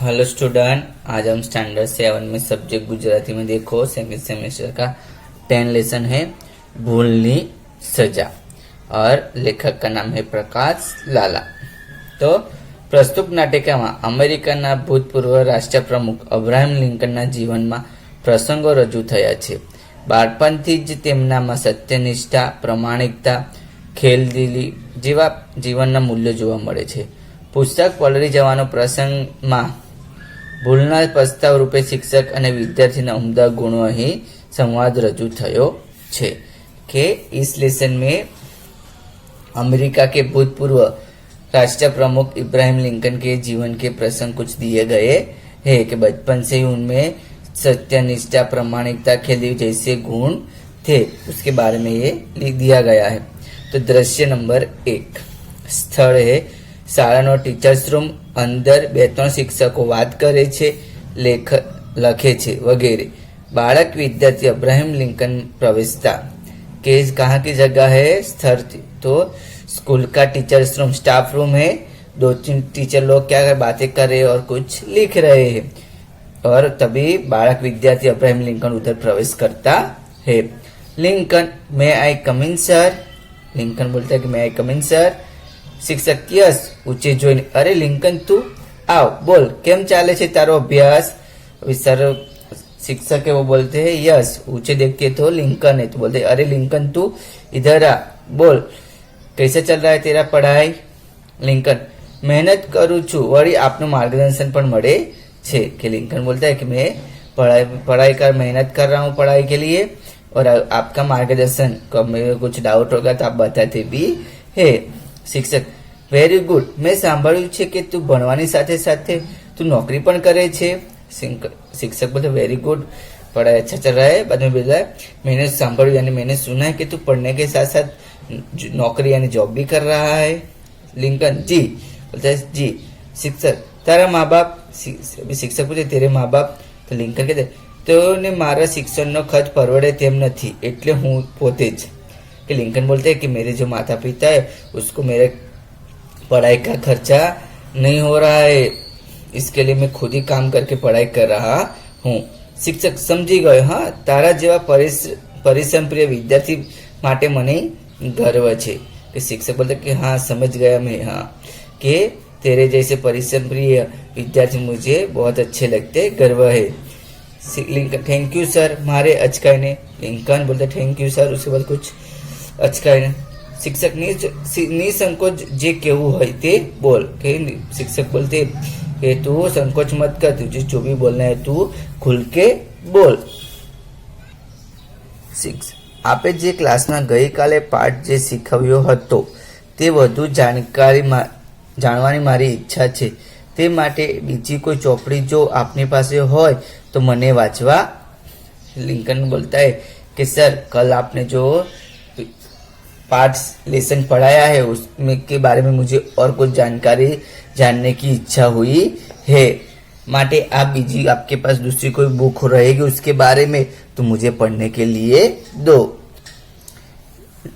Hello student, आज हम standard 7 में सब्जेक्ट गुजराती में देखो सेकंड सेमेस्टर का 10 लेसन है भूलनी सजा और लेखक का नाम है प्रकाश लाला। तो प्रस्तुत नाटिकाમાં અમેરિકાના ભૂતપૂર્વ રાષ્ટ્રપ્રમુખ અબ્રાહમ લિંકનના જીવનમાં પ્રસંગો રજૂ થયા છે। બાળપણથી જ તેમનામાં સત્યનિષ્ઠા, પ્રમાણિકતા, ખેલદિલી જેવા જીવનના મૂલ્યો જોવા મળે છે। પુસ્તક પલળી જવાનો પ્રસંગમાં ભૂલના પ્રસ્તાવ રૂપે શિક્ષક અને विद्यार्थीના उम्दा गुणों અહીં संवाद रजू थयो छे कि इस लेसन में अमेरिका के भूतपूर्व राष्ट्र प्रमुख इब्राहिम लिंकन के जीवन के प्रसंग कुछ दिए गए हैं कि बचपन से ही उनमें सत्यनिष्ठा, प्रामाणिकता, खेली जैसे गुण थे, उसके बारे में ये लिख दिया गया है। तो दृश्य नंबर 1 स्थल है शाळानो टीचर्स रूम। अंदर 2-3 शिक्षकों बात करे छे, लखे छे वगैरह। बालक विद्यार्थी अब्राहम लिंकन प्रवेशता के कहाँ की जगह है? स्थल। तो स्कूल का टीचर्स रूम, स्टाफ रूम है। 2-3 टीचर लोग क्या बातें कर रहे हैं और कुछ लिख रहे हैं। और तभी बालक विद्यार्थी अब्राहम लिंकन उधर प्रवेश करता है। लिंकन, मे आई कम इन सर? लिंकन बोलता है कि मे आई कम इन सर? शिक्षक, यस। ऊंचे जोઈને, अरे लिंकन तू आओ, बोल केम चाले छे तारो अभ्यास? अभी सर शिक्षक है वो बोलते हैं यस। ऊंचे देखते तो लिंकन है, तो बोलते अरे लिंकन तू इधर आ, बोल कैसे चल रहा है तेरा पढ़ाई? लिंकन, मेहनत करूँ छू, वળી आपનું मार्गदर्शन પણ મળે છે। कि लिंकन बोलता है कि मैं पढ़ाई कर मेहनत कर रहा हूँ पढ़ाई के लिए, और आपका मार्गदर्शन, कब मेरे कुछ डाउट होगा तो आप बताते भी है। शिक्षक, वेरी गुड। मैं सांभळ्યું છે કે તું ભણવાની સાથે સાથે તું नौकरी પણ કરે છે। शिक्षक बोलते वेरी गुड, पढ़ाई अच्छा चल रहा है। बाद में बोला मैंने सांभळ्યું यानी मैंने सुना है कि तू पढ़ने के साथ साथ नौकरी यानी जॉब भी कर रहा है। लिंकन, जी। बोलता है जी। शिक्षक, तारा माँ बाप? शिक्षक पूछे तेरे माँ बाप? तो लिंकन कहते तो ने मारा शिक्षणનો खर्च પરવડે તેમ નથી, એટલે હું પોતે જ। कि लिंकन बोलते हैं कि मेरे जो माता पिता है उसको मेरे पढ़ाई का खर्चा नहीं हो रहा है, इसके लिए मैं खुद ही काम करके पढ़ाई कर रहा हूँ। शिक्षक, समझी गए। हाँ, तारा जेवा परिश्रम प्रिय विद्यार्थी माटे मने गर्व छे। कि शिक्षक बोलते कि हाँ समझ गया मैं, हाँ कि तेरे जैसे परिश्रम प्रिय विद्यार्थी मुझे बहुत अच्छे लगते, गर्व है। लिंकन, थैंक यू सर, मारे अचकाई ने। लिंकन बोलते थैंक यू सर, उसके बाद कुछ अचकाई ने। शिक्षक, निसंकोच जे केवू है ते बोल। के शिक्षक बोलते कि तू संकोच मत कर, तुझे जो भी बोलना है तू खुल के बोल। आपे जे क्लासમાં ગઈકાલે પાઠ જે શીખવ્યો હતો તે વધુ જાણવાની મારી ઈચ્છા છે। તે માટે બીજી કોઈ ચોપડી જો આપની પાસે હોય તો મને વાંચવા। लिंकन बोलता है कि सर कल आपने जो पाठ लेसन पढ़ाया है उसमें के बारे में मुझे और कुछ जानकारी जानने की इच्छा हुई है, माटे आप बीजी आपके पास दूसरी कोई बुक रहेगी उसके बारे में तो मुझे पढ़ने के लिए दो।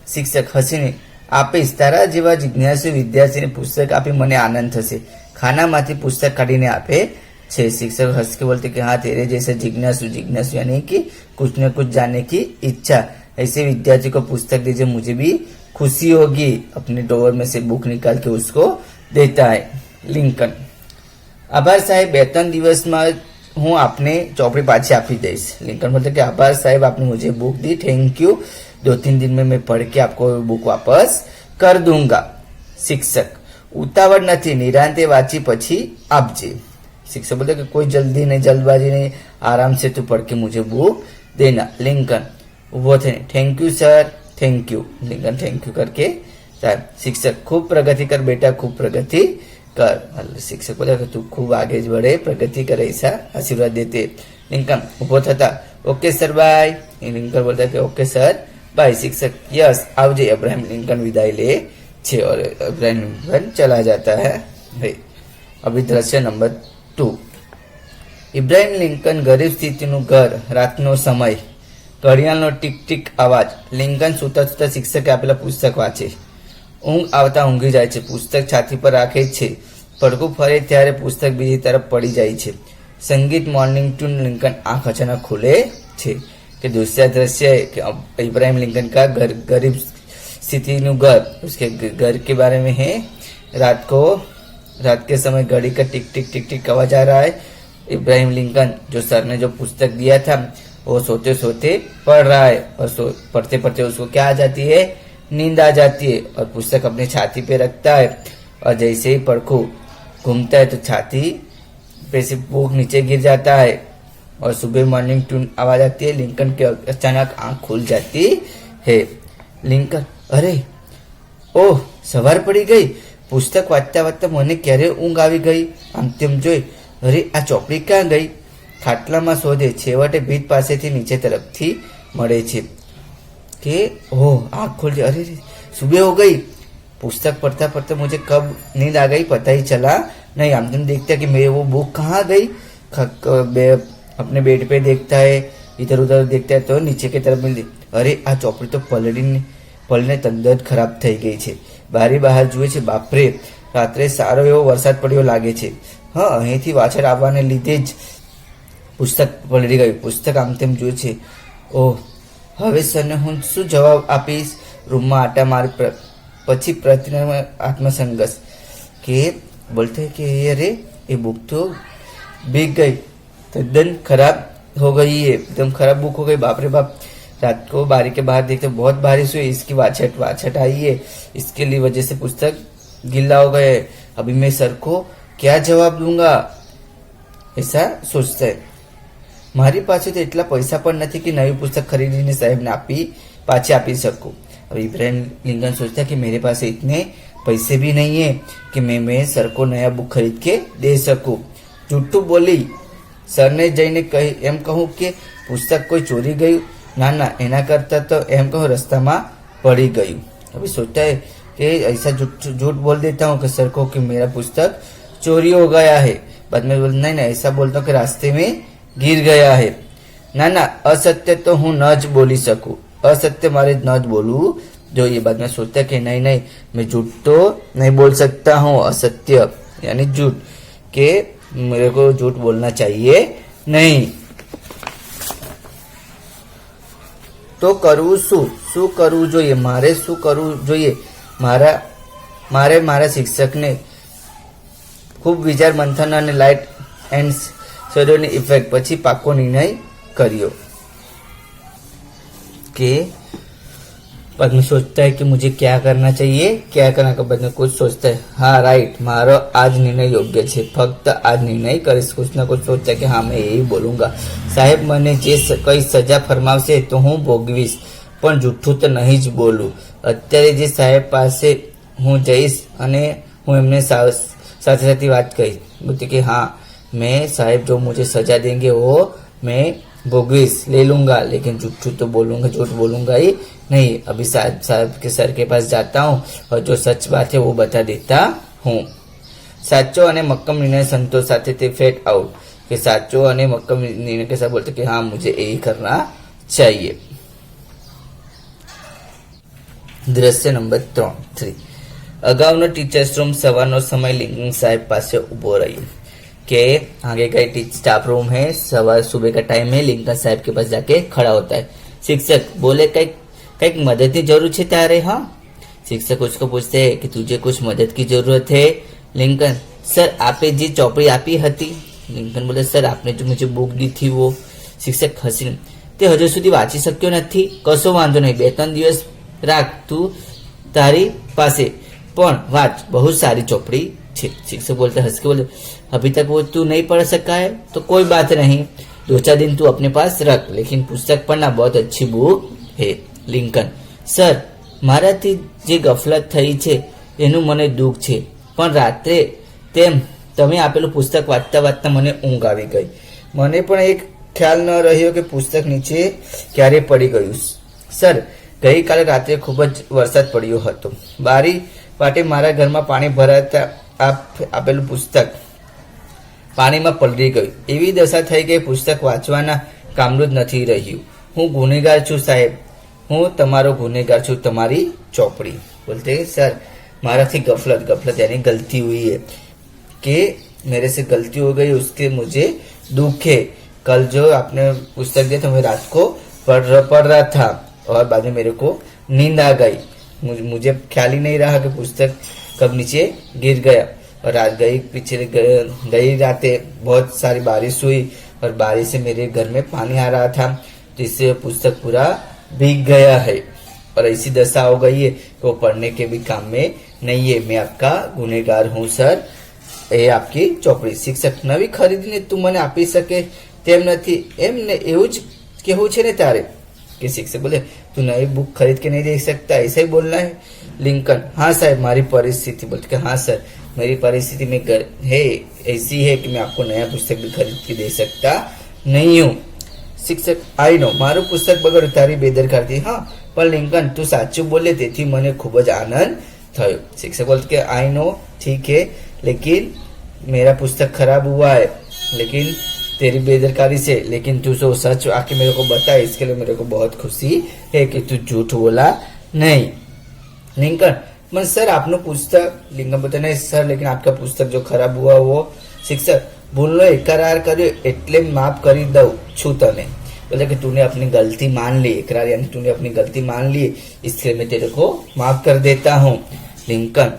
शिक्षक हसीने, आपे तारा जेवा जिज्ञासु विद्यार्थी ने पुस्तक आपी मने आनंद थशे, खानामांथी पुस्तक काढीने आपे छे। शिक्षक हंस के बोलते कि हाँ तेरे जैसे जिज्ञासु यानी कि कुछ न कुछ जानने की इच्छा, ऐसे विद्यार्थी को पुस्तक दीजिए, मुझे भी खुशी होगी। अपने ड्रॉवर में से बुक निकाल के उसको देता है। लिंकन, आभार साहेब, 2-3 दिवस में हूँ आपने चौपड़ी पाछी आपी दईश। लिंकन बोलते कि आभार साहेब, आपने मुझे बुक दी, थैंक यू। 2-3 दिन में मैं पढ़ के आपको बुक वापस कर दूंगा। शिक्षक, उतावળ નથી, નિરાંતે વાંચી પછી આપજે। शिक्षक बोलते कि कोई जल्दी नहीं, जल्दबाजी नहीं, आराम से तू पढ़ के मुझे बुक देना। लिंकन वो थे, thank you sir, thank you. Lincoln thank you करके साहब। शिक्षक, खूब प्रगति कर बेटा, खूब प्रगति कर। शिक्षक बोला कि तू खूब आगे बढ़े, प्रगति करे, ऐसा आशीर्वाद देते। लिंकन उभो थता, ओके सर बाय। लिंकन बोलता है कि ओके सर बाय। शिक्षक, यस आवजे। अब्राहम लिंकन विदाई ले छे और अब्राहम लिंकन चला जाता है। अभी दृश्य नंबर 2 इब्राहिम लिंकन गरीब स्थितिનું ઘર, રાતનો સમય, ઘડિયાળનો ટીક ટીક અવાજ। लिंकन સુતા સુતા શિક્ષકે આપેલા પુસ્તક વાંચે। ઊંઘ આવતા ઊંઘી જાય છે, પુસ્તક છાતી પર રાખે છે પડઘું ફરે ત્યારે પુસ્તક બીજી તરફ પડી જાય છે. સંગીત મોर्निंग टून लिंकन आंख अचानक खुले छे. कि दूसरा दृश्य है कि इब्राहिम लिंकन का घर गरीब स्थिति नु घर, उसके घर के बारे में है. रात के समय घड़ी का टिक टिक टिक टिक आवाज आ रहा है. इब्राहिम लिंकन जो सर ने जो पुस्तक दिया था वो सोते सोते पढ़ रहा है और पढ़ते पढ़ते उसको क्या आ जाती है, नींद आ जाती है और पुस्तक अपनी छाती पे रखता है और जैसे ही पड़खू घूमता है तो छाती पे से बुक नीचे गिर जाता है और सुबह मॉर्निंग ट्यून आवाज आती है. लिंकन के अचानक आंख खुल जाती है. लिंकन अरे ओह सवार पड़ी गई. पुस्तक वांचता वांचता મને ક્યારે ઊંઘ આવી ગઈ. આમ તેમ જોઈ અરે આ ચોપડી ક્યાં ગઈ. ખાટલામાં શોધે છેવટે ભીત પાસેથી નીચે તરફથી મળે છે कि ओह आँख खोल दी. अरे सुबह हो गई. पुस्तक पढ़ता पढ़ता मुझे कब नींद आ गई पता ही चला नहीं. हम तुम देखते हैं कि मेरे वो बुक कहाँ गई. अपने बेड पे देखता है, इधर उधर देखता है तो नीचे की तरफ मिलती. अरे आ चौपड़ी तो पलने तंदत खराब થઈ ગઈ છે. બારી બહાર જુએ છે. બાપરે રાત્રે સારો એવો વરસાદ પડ્યો લાગે છે. હા અહીંથી વાછળ આવવાને લીધે જ પુસ્તક પલળી ગયું. પુસ્તક આમ તેમ જુએ છે. ઓહ હવે સરને હું શું જવાબ આપીશ. રૂમમાં આટા મારી પછી પ્રતિમાં આત્મસંઘર્ષ કે बोलते हैं कि अरे ये बुक तो बिक गई, तद्दन खराब हो गई है, एकदम खराब बुक हो गई. बाप रे बाप. रात को बारी के बाहर देखते बहुत बारिश हुई, इसकी वाछट आई है, इसके लिए वजह से पुस्तक गीला हो गए. अभी मैं सर को क्या जवाब दूंगा ऐसा सोचता है. મારી પાસે તો એટલા પૈસા પણ નથી कि नई पुस्तक खरीदीने साहब ने पाछी आपी सकूं. अब इब्राहिम लिंकन सोचता कि मेरे पास इतने पैसे भी नहीं है कि मैं सर को नया बुक खरीद के दे सकूं. जूठू बोली सर ने जईने कही एम कहूं कि पुस्तक कोई चोरी गई. ना एना करता तो एम कहूं रास्ता में पड़ी गई. अभी सोचता है कि ऐसा झूठ बोल देता हूँ कि सर को कि मेरा पुस्तक चोरी हो गया है. बाद में बोल नहीं ऐसा बोलता हूँ कि रास्ते में गिर गया है. ना असत्य तो हूँ न ज बोली सकूं. असत्य मारे न ज बोलू जो ये बाद में सोचता है कि नहीं मैं झूठ तो नहीं बोल सकता हूँ. असत्य यानी झूठ के मेरे को झूठ बोलना चाहिए नहीं. तो करू शू करવું જોઈએ. મારે શું કરવું જોઈએ. મારા શિક્ષકને ખૂબ વિચાર મંથન અને લાઇટ એન્ડ શેડોની ઇફેક્ટ પછી પાકો નિર્ણય કર્યો कि बाद में सोचता है कि मुझे क्या करना चाहिए. क्या करना के बाद में कुछ सोचता है हाँ राइट मारो आज निर्णय योग्य है. फक्त आज निर्णय करीश. कुछ ना कुछ सोचता है कि हाँ मैं यही बोलूंगा. साहेब મને જે કઈ સજા ફરમાવશે તો હું ભોગવીશ પણ જૂઠું તો નહીં જ બોલું. અત્યારે જે સાહેબ પાસે હું જઈશ અને હું એમને સાથે વાત કહીશ. बोलते कि हाँ मैं साहेब जो मुझे सजा देंगे वो मैं भोगवीस ले लूंगा लेकिन झूठ बोलूंगा ही नहीं. अभी साहब के सर के पास जाता हूँ और जो सच बात है वो बता देता हूँ. साचो અને મક્કમ નિર્ણય સંતોષ સાથે તે ફેટ આઉટ કે સાચો અને મક્કમ નિર્ણય के साथ बोलते कि हाँ मुझे यही करना चाहिए. દ્રશ્ય નંબર 3. અગાઉનો ટીચર્સ રૂમ સવારનો સમય લિંકન સાહેબ પાસે ઉભો રહ્યો कि आगे का स्टाफ रूम है. सुबह का टाइम है. लिंकन साहब के पास जाके खड़ा होता है. शिक्षक बोले कई मदद की जरूरत है तारे. हाँ शिक्षक उसको पूछते हैं कि तुझे कुछ मदद की जरूरत है. लिंकन सर आपे जी चौपड़ी आपी हती. लिंकन बोले सर आपने जो मुझे बुक दी थी वो. शिक्षक हसीने ते हजू सुधी वांची शक्यो नथी. कशो वांधो नहीं 2-3 દિવસ राख तू तारी पासे पण वाच बहुत सारी चौपड़ी छे. शिक्षक बोलते हंस के बोले अभी तक वो तू नहीं पढ़ सका है तो कोई बात नहीं 2-4 दिन तू अपने पास रख लेकिन पुस्तक पढ़ना बहुत अच्छी बुक है. लिंकन सर माराथी जे गफलत थई छे एनु मने दुख छे पण रात्रे तेम तमे आपेલું पुस्तक वांचता वांचता मने ઊંઘ આવી गई. मने पण एक ख्याल न रह्यो कि पुस्तक नीचे क्यारे पड़ी गयुं. सर गई काले रात्रे खूब ज वरसाद पड्यो हतो. बारी पाटे मारा घरमां पाणी भराता आपेલું पुस्तक પાણીમાં પલળી ગયું. એવી દશા થઈ ગઈ પુસ્તક વાંચવાના કામનું જ નથી રહ્યું. હું ગુનેગાર છું સાહેબ. હું તમારો ગુનેગાર છું. તમારી ચોપડી. બોલતે સર મારાથી ગફલત यानी गलती हुई है. कि मेरे से गलती हो गई उसके मुझे दुख है। कल जो आपने पुस्तक दिया था मैं रात को पढ़ रहा था और बाद में मेरे को नींद आ गई। मुझे ख्याल ही नहीं रहा कि पुस्तक कब नीचे गिर गया और रात गई पिछले गई रातें बहुत सारी बारिश हुई और बारिश से मेरे घर में पानी आ रहा था, तो इससे पुस्तक पूरा भीग गया है और ऐसी दशा हो गई है कि वो पढ़ने के भी काम में नहीं है। मैं आपका गुનેગાर हूँ सर। એ આપકી ચોપડી શિક્ષક નવી ખરીદીને તું મને આપી શકે તેમ નથી એમને એવું જ કેવું છે ને તારે? कि शिक्षक बोले तू नई बुक खरीद के नहीं दे सकता, ऐसा ही बोलना है। लिंकन हाँ साहब मारी परिस्थिति। बोलते कि हाँ सर मेरी परिस्थिति में है ऐसी है कि मैं आपको नया पुस्तक भी खरीद के दे सकता नहीं हूँ। शिक्षक आई नो मारू पुस्तक बगड़ तारी बेदरकारी। हाँ पर लिंकन तू साचू बोले તેથી મને ખૂબ જ आनंद થયો। शिक्षक बोलते कि आई नो ठीक है लेकिन मेरा पुस्तक खराब हुआ है लेकिन तेरी बेदरकारी से, लेकिन तू जो सच आके मेरे को बता इसके लिए मेरे को बहुत खुशी है कि तू झूठ बोला नहीं। लिंकन मन सर आपनो पुस्तक। लिंकन बोलते नहीं सर लेकिन आपका पुस्तक जो खराब हुआ वो। शिक्षक भूलनो इकरार કર્યો એટલે माफ કરી દઉં છું तने। बोले कि तूने अपनी गलती मान ली, इकरार यानी तूने अपनी गलती मान ली इसलिए मैं तेरे को माफ कर देता हूँ। लिंकन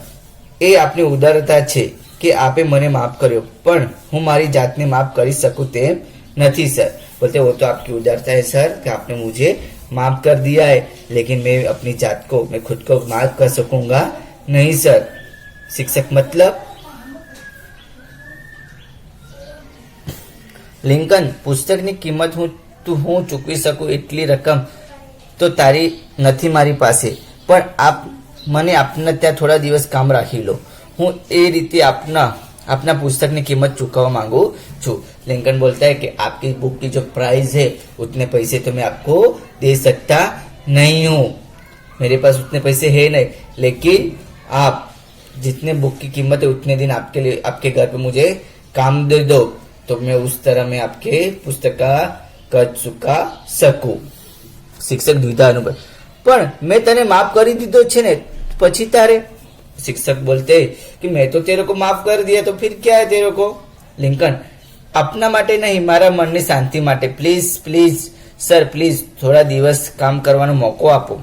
એ આપની ઉદારતા છે કે આપે મને માફ કર્યો પણ હું મારી જાતને માફ કરી શકું તેમ નથી સર। बोलते वो तो आपकी उदारता है सर कि आपने मुझे माफ कर दिया है लेकिन मैं अपनी जात को मैं खुद को माफ कर सकूंगा नहीं सर। शिक्षक मतलब? लिंकन पुस्तकની કિંમત હું ચૂકવી શકું એટલી રકમ તો તારી નથી મારી પાસે, પણ આપ મને આપના ત્યાં થોડા દિવસ કામ રાખી લો, હું એ રીતે अपना पुस्तक की कीमत चुकावा मांगू छू। लिंकन बोलता है कि आपकी बुक की जो प्राइस है उतने पैसे तो मैं आपको दे सकता नहीं हूँ, मेरे पास उतने पैसे है नहीं, लेकिन आप जितने बुक की कीमत है उतने दिन आपके लिए आपके घर पे मुझे काम दे दो तो मैं उस तरह में आपके पुस्तक का कर्ज चुका सकूं। शिक्षक द्विधा अनुभव पर मैं तने माफ कर दीधो छे ने पछी तारे? शिक्षक बोलते कि मैं तो तेरे को माफ कर दिया तो फिर क्या है तेरे को? लिंकन अपना माटे नहीं मारा मन ની શાંતિ માટે प्लीज प्लीज सर प्लीज थोड़ा दिवस काम करवानो मौको आपो।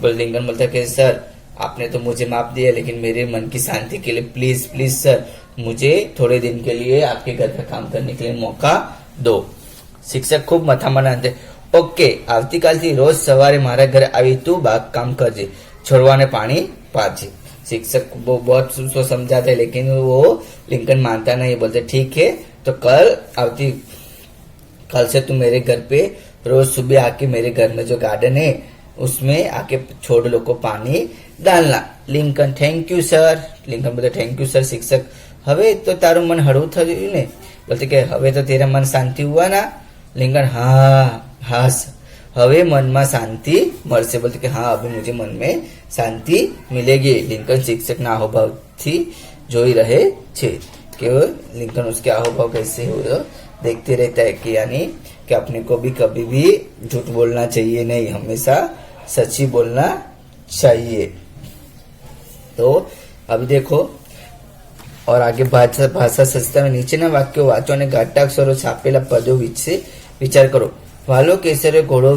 बोल लिंकन बोलता कि सर आपने तो मुझे माफ दिया लेकिन मेरे मन की शांति के लिए प्लीज प्लीज सर मुझे थोड़े दिन के लिए आपके घर का काम करने के लिए मौका दो। शिक्षक खूब मथामण अंते ओके આવતીકાલથી રોજ સવારે મારા ઘરે આવી તું બાગ કામ કરજે, છોડવાને પાણી પાજે। शिक्षक वो बहुत सोच समझाते लेकिन वो लिंकन मानता नहीं। बोलते ठीक है तो कल से तू मेरे घर पे रोज सुबह आके मेरे घर में जो गार्डन है उसमें आके छोड़ लो को पानी डालना। Lincoln thank you sir. Lincoln बोलते थैंक यू सर। शिक्षक हवे तो तारू मन हड़ू थयुं ने? बोलते कि हवे तो तेरा मन शांति हुआ ना? लिंकन हाँ हाँ हवे मन में शांति मळशे। बोलते कि हाँ अभी मुझे मन में शांति मिलेगी। लिंकन शिक्षक ना अहोभाव थी जोई रहे छे कि लिंकन उसके अहोभाव कैसे हो देखते रहता है कि यानी कि अपने को भी कभी भी झूठ बोलना चाहिए नहीं, हमेशा सच ही बोलना चाहिए। तो अभी देखो और आगे भाषा संस्था में नीचे वाक्यों वाँचो અને ઘાટાક્ષરો છાપેલા પદો વિશે વિચાર કરો। વાલો કેસરે ઘોડો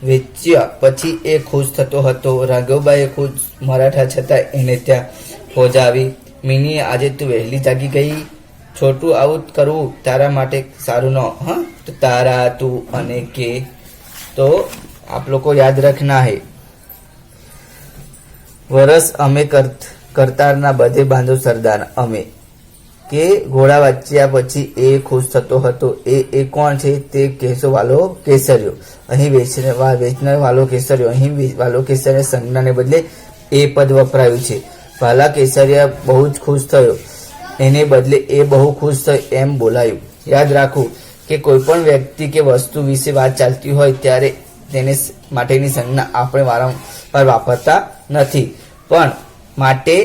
વેચ્યા પછી એ ખુશ થતો હતો। રાઘવબાઈએ ખુદ મરાઠા છતાં એને ત્યાં ફોજ આવી। મિની આજે તું વહેલી જાગી ગઈ। છોટું આવું કરવું તારા માટે સારું ન? हाँ तो तारा तू અને के तो आप लोग को याद रखना है। वरस अमे करतारना बधे बांधो सरदार अमे કે ઘોડા વાંચ્યા પછી એ ખુશ થતો હતો। એ કોણ છે? તે કેસો વાલો કેસરિયો। અહીં વેચનાર વાલો કેસરિયો। અહીં વાલો કેસરિયા સંજ્ઞાને બદલે એ પદ વપરાયું છે। વાલા કેસરિયા બહુ જ ખુશ થયો, એને બદલે એ બહુ ખુશ થયો એમ બોલાયું। યાદ રાખવું કે કોઈ પણ વ્યક્તિ કે વસ્તુ વિશે વાત ચાલતી હોય ત્યારે તેને માટેની સંજ્ઞા આપણે વારંવાર વાપરતા નથી, પણ માટે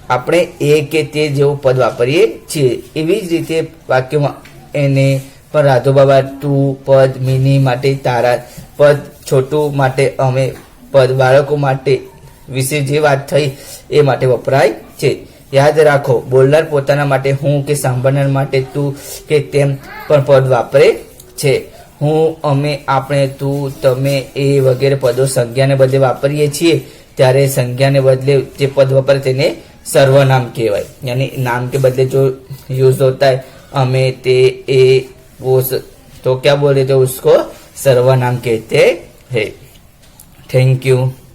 આપણે એ કે તે જેવું પદ વાપરીએ છીએ। એવી જ રીતે વાક્યમાં એને પણ રાધો બાબા તું પદ, મિની માટે તારા પદ, છોટું માટે અમે પદ, બાળકો માટે વિશે જે વાત થઈ એ માટે વપરાય છે। યાદ રાખો, બોલનાર પોતાના માટે હું કે સાંભળનાર માટે તું કે તેમ પણ પદ વાપરે છે. હું, અમે, આપણે, તું, તમે, એ વગેરે પદો સંજ્ઞાને બદલે વાપરીએ છીએ ત્યારે સંज्ञाने बदले જે પદ વપરાય તેને सर्वनाम कहवाय. यानी नाम के बदले जो यूज होता है हमें, ते, ए, वो, तो क्या बोले तो उसको सर्वनाम कहते हैं. Thank you.